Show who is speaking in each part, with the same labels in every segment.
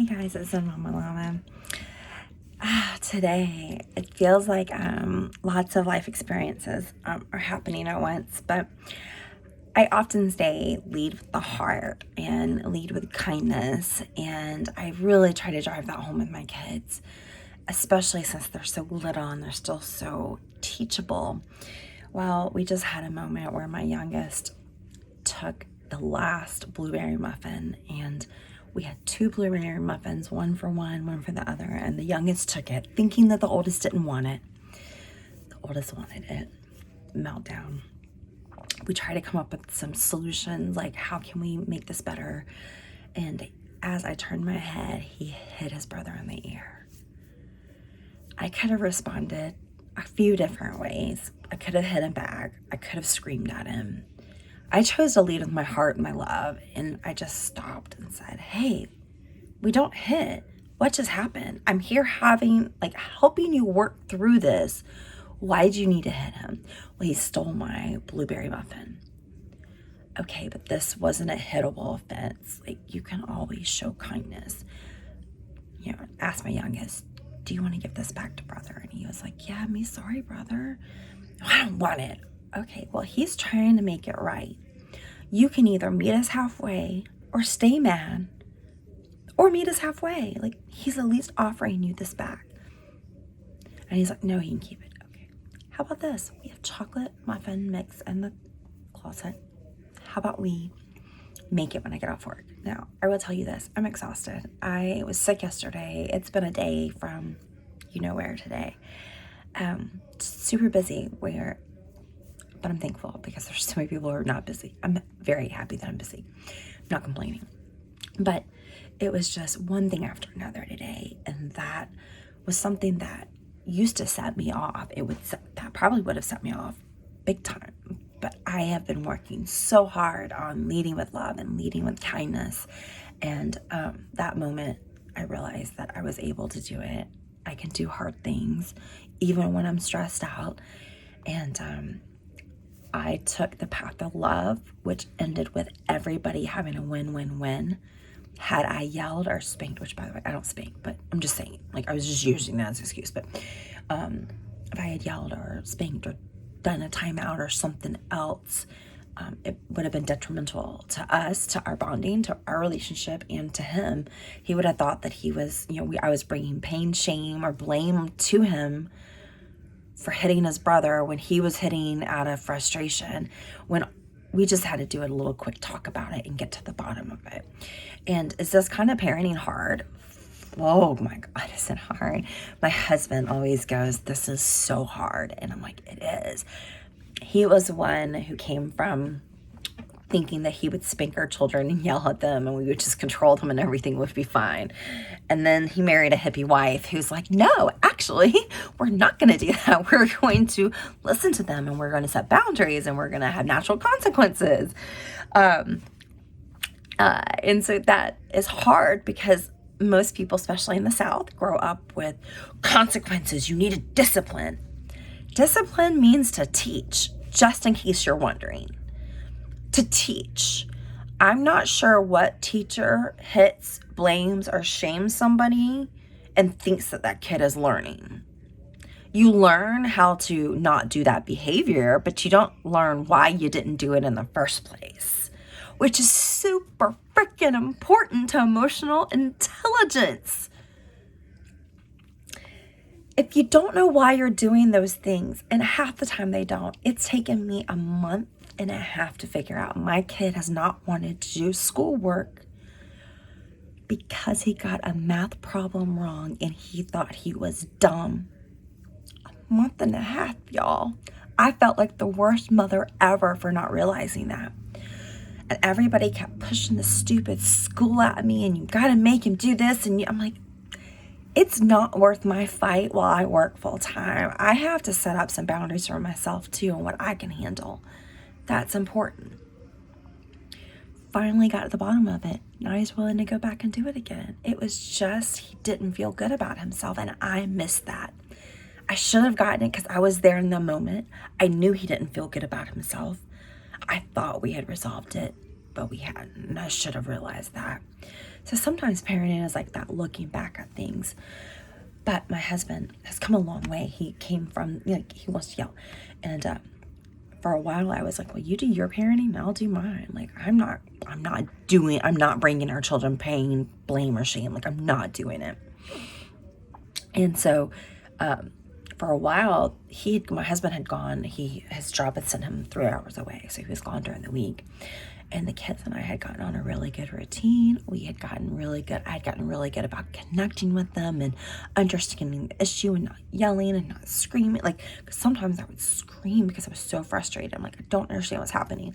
Speaker 1: Hey guys, it's Mama Llama. Today, it feels like lots of life experiences are happening at once, but I often say lead with the heart and lead with kindness, and I really try to drive that home with my kids, especially since they're so little and they're still so teachable. Well, we just had a moment where my youngest took the last blueberry muffin, and we had two blueberry muffins, one for one for the other, and the youngest took it thinking that the oldest didn't want it. The oldest wanted it. Meltdown. We try to come up with some solutions, like how can we make this better? And as I turned my head, he hit his brother in the ear. I could have responded a few different ways. I could have hit him back. I could have screamed at him. I chose to lead with my heart and my love, and I just stopped and said, hey, we don't hit. What just happened? I'm here helping you work through this. Why did you need to hit him? Well, he stole my blueberry muffin. Okay, but this wasn't a hittable offense. You can always show kindness. Ask my youngest, do you want to give this back to brother? And he was like, yeah, me sorry, brother. No, I don't want it. Okay, well, he's trying to make it right. You can either meet us halfway or stay mad or meet us halfway. He's at least offering you this back. And he's like, no, he can keep it. Okay. How about this? We have chocolate muffin mix in the closet. How about we make it when I get off work? Now, I will tell you this. I'm exhausted. I was sick yesterday. It's been a day from where today. Super busy but I'm thankful because there's so many people who are not busy. I'm very happy that I'm busy. I'm not complaining. But it was just one thing after another today, and that was something that used to set me off. That probably would have set me off big time. But I have been working so hard on leading with love and leading with kindness. And that moment, I realized that I was able to do it. I can do hard things, even when I'm stressed out. And I took the path of love, which ended with everybody having a win-win-win. Had I yelled or spanked, which by the way, I don't spank, but I'm just saying, I was just using that as an excuse. But if I had yelled or spanked or done a timeout or something else, it would have been detrimental to us, to our bonding, to our relationship, and to him. He would have thought that he was, I was bringing pain, shame, or blame to him for hitting his brother when he was hitting out of frustration, when we just had to do a little quick talk about it and get to the bottom of it. And is this kind of parenting hard? Oh my God, is it hard? My husband always goes, this is so hard. And I'm like, it is. He was one who came from thinking that he would spank our children and yell at them and we would just control them and everything would be fine. And then he married a hippie wife who's like, no, actually, we're not going to do that. We're going to listen to them and we're going to set boundaries and we're going to have natural consequences. And so that is hard because most people, especially in the South, grow up with consequences. You need a discipline. Discipline means to teach, just in case you're wondering. To teach. I'm not sure what teacher hits, blames, or shames somebody and thinks that kid is learning. You learn how to not do that behavior, but you don't learn why you didn't do it in the first place, which is super freaking important to emotional intelligence. If you don't know why you're doing those things, and half the time they don't, it's taken me a month and a half to figure out. My kid has not wanted to do schoolwork because he got a math problem wrong and he thought he was dumb. A month and a half, y'all. I felt like the worst mother ever for not realizing that. And everybody kept pushing the stupid school at me, and you gotta make him do this. And I'm like, it's not worth my fight while I work full time. I have to set up some boundaries for myself too and what I can handle. That's important. Finally got to the bottom of it. Now he's willing to go back and do it again. It was just, he didn't feel good about himself, and I missed that. I should have gotten it because I was there in the moment. I knew he didn't feel good about himself. I thought we had resolved it. but we hadn't. And I should have realized that. So sometimes parenting is like that, looking back at things. But my husband has come a long way. He came from, he wants to yell. And for a while I was like, well, you do your parenting and I'll do mine. Like, I'm not bringing our children pain, blame, or shame. Like, I'm not doing it. And so, for a while, my husband had gone, his job had sent him 3 hours away. So he was gone during the week. And the kids and I had gotten on a really good routine. I had gotten really good about connecting with them and understanding the issue and not yelling and not screaming. Like, 'cause sometimes I would scream because I was so frustrated. I'm like, I don't understand what's happening.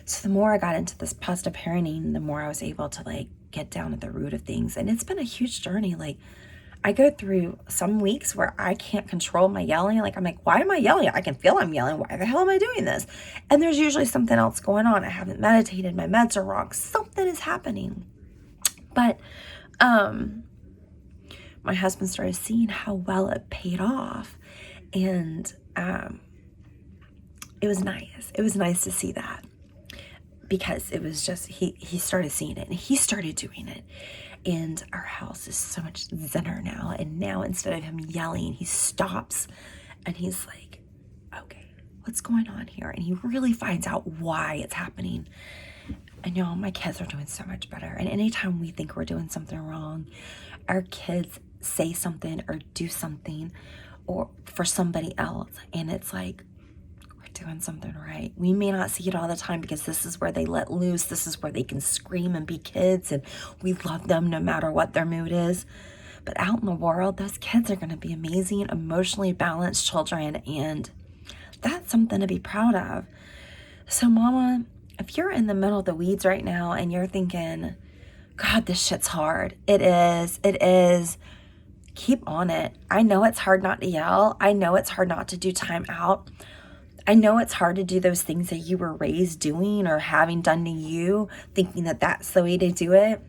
Speaker 1: So the more I got into this positive parenting, the more I was able to like get down at the root of things. And it's been a huge journey. Like, I go through some weeks where I can't control my yelling. Like, I'm like, why am I yelling? I can feel I'm yelling. Why the hell am I doing this? And there's usually something else going on. I haven't meditated. My meds are wrong. Something is happening. But my husband started seeing how well it paid off. And it was nice. It was nice to see that, because it was just, he started seeing it and he started doing it. And our house is so much zenner now. And now, instead of him yelling, he stops and he's like, okay, what's going on here? And he really finds out why it's happening. And my kids are doing so much better. And anytime we think we're doing something wrong, our kids say something or do something or for somebody else, and it's like, doing something right. We may not see it all the time because this is where they let loose. This is where they can scream and be kids, and we love them no matter what their mood is. But out in the world, those kids are going to be amazing, emotionally balanced children, and that's something to be proud of. So mama, if you're in the middle of the weeds right now and you're thinking, God, this shit's hard. It is. Keep on it. I know it's hard not to yell. I know it's hard not to do time out. I know it's hard to do those things that you were raised doing or having done to you, thinking that that's the way to do it.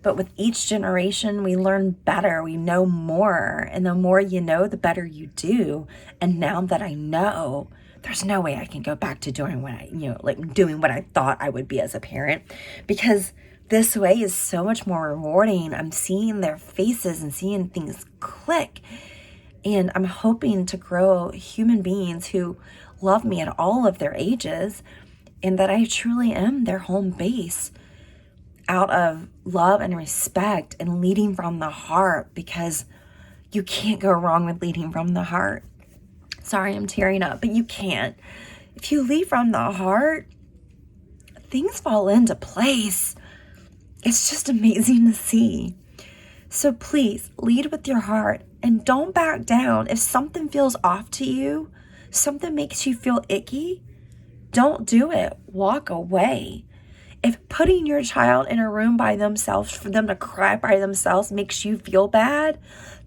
Speaker 1: But with each generation, we learn better. We know more. And the more you know, the better you do. And now that I know, there's no way I can go back to doing doing what I thought I would be as a parent, because this way is so much more rewarding. I'm seeing their faces and seeing things click. And I'm hoping to grow human beings who love me at all of their ages, and that I truly am their home base out of love and respect and leading from the heart, because you can't go wrong with leading from the heart. Sorry, I'm tearing up, but you can't. If you lead from the heart, things fall into place. It's just amazing to see. So please lead with your heart and don't back down. If something feels off to you, something makes you feel icky, don't do it. Walk away. If putting your child in a room by themselves for them to cry by themselves makes you feel bad,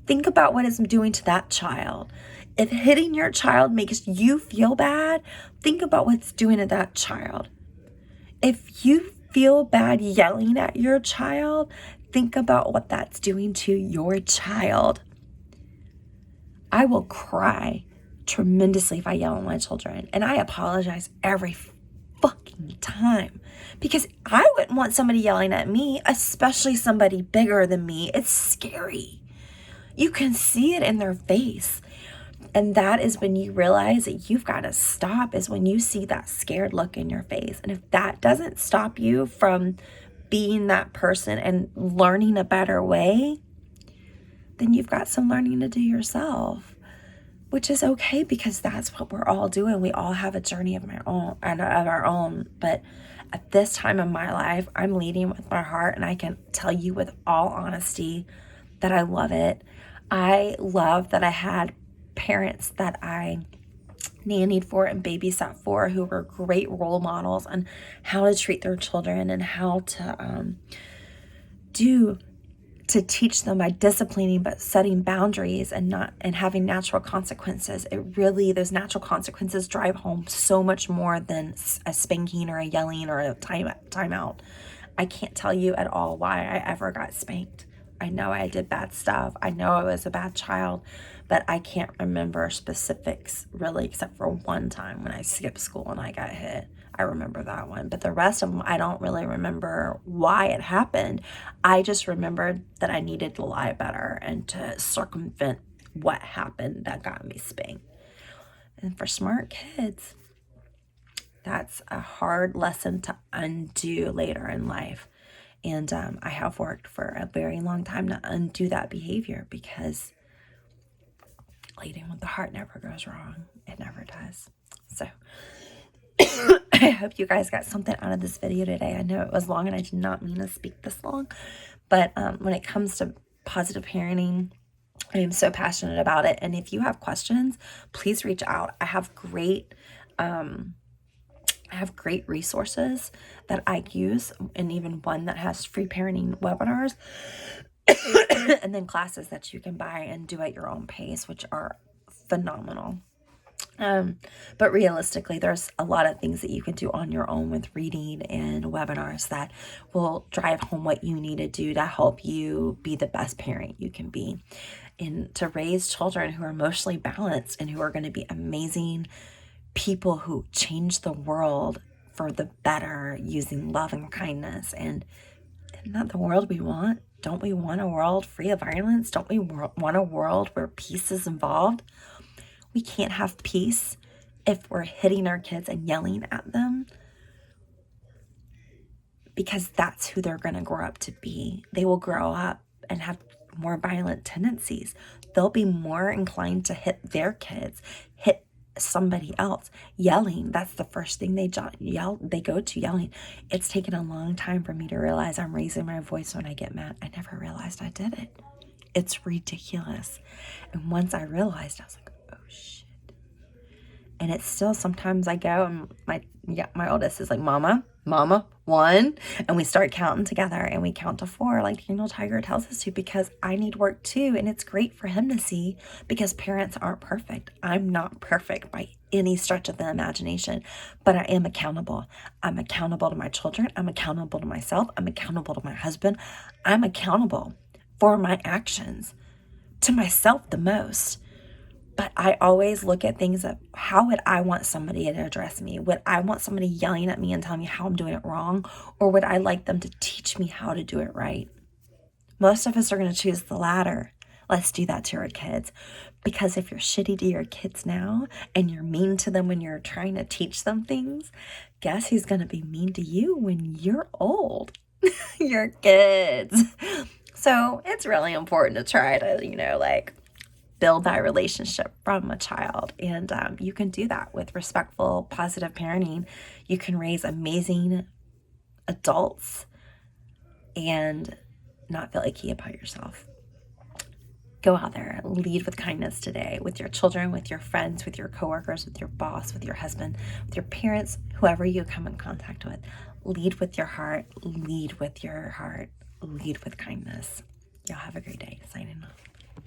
Speaker 1: think about what it's doing to that child. If hitting your child makes you feel bad, think about what it's doing to that child. If you feel bad yelling at your child, think about what that's doing to your child. I will cry tremendously if I yell at my children, and I apologize every fucking time, because I wouldn't want somebody yelling at me, especially somebody bigger than me. It's scary. You can see it in their face. And that is when you realize that you've got to stop, is when you see that scared look in your face. And if that doesn't stop you from being that person and learning a better way, then you've got some learning to do yourself, which is okay, because that's what we're all doing. We all have a journey of our own. But at this time in my life, I'm leading with my heart, and I can tell you with all honesty that I love it. I love that I had parents that I nannied for and babysat for who were great role models on how to treat their children and how to teach them by disciplining, but setting boundaries and having natural consequences. Those natural consequences drive home so much more than a spanking or a yelling or a timeout. I can't tell you at all why I ever got spanked. I know I did bad stuff. I know I was a bad child, but I can't remember specifics really, except for one time when I skipped school and I got hit. I remember that one. But the rest of them, I don't really remember why it happened. I just remembered that I needed to lie better and to circumvent what happened that got me spanked. And for smart kids, that's a hard lesson to undo later in life. And I have worked for a very long time to undo that behavior, because leading with the heart never goes wrong. It never does. So I hope you guys got something out of this video today. I know it was long and I did not mean to speak this long, but when it comes to positive parenting, I am so passionate about it. And if you have questions, please reach out. I have great resources that I use, and even one that has free parenting webinars and then classes that you can buy and do at your own pace, which are phenomenal. But realistically, there's a lot of things that you can do on your own with reading and webinars that will drive home what you need to do to help you be the best parent you can be, and to raise children who are emotionally balanced and who are going to be amazing people who change the world for the better using love and kindness. And isn't that the world we want? Don't we want a world free of violence? Don't we want a world where peace is involved? We can't have peace if we're hitting our kids and yelling at them, because that's who they're going to grow up to be. They will grow up and have more violent tendencies. They'll be more inclined to hit their kids, hit somebody else. Yelling, that's the first thing they go to, yelling. It's taken a long time for me to realize I'm raising my voice when I get mad. I never realized I did it. It's ridiculous. And once I realized, I was like, oh shit. And it's still, sometimes I go and my oldest is like, mama, 1, and we start counting together, and we count to 4 like Daniel Tiger tells us to, because I need work too. And it's great for him to see, because parents aren't perfect. I'm not perfect by any stretch of the imagination, but I am accountable. I'm accountable to my children. I'm accountable to myself. I'm accountable to my husband. I'm accountable for my actions, to myself the most. But I always look at things of, how would I want somebody to address me? Would I want somebody yelling at me and telling me how I'm doing it wrong? Or would I like them to teach me how to do it right? Most of us are going to choose the latter. Let's do that to our kids. Because if you're shitty to your kids now and you're mean to them when you're trying to teach them things, guess who's going to be mean to you when you're old? Your kids. So it's really important to try to, build that relationship from a child. And you can do that with respectful, positive parenting. You can raise amazing adults and not feel icky about yourself. Go out there, lead with kindness today, with your children, with your friends, with your coworkers, with your boss, with your husband, with your parents, whoever you come in contact with. Lead with your heart, lead with your heart, lead with kindness. Y'all have a great day. Signing off.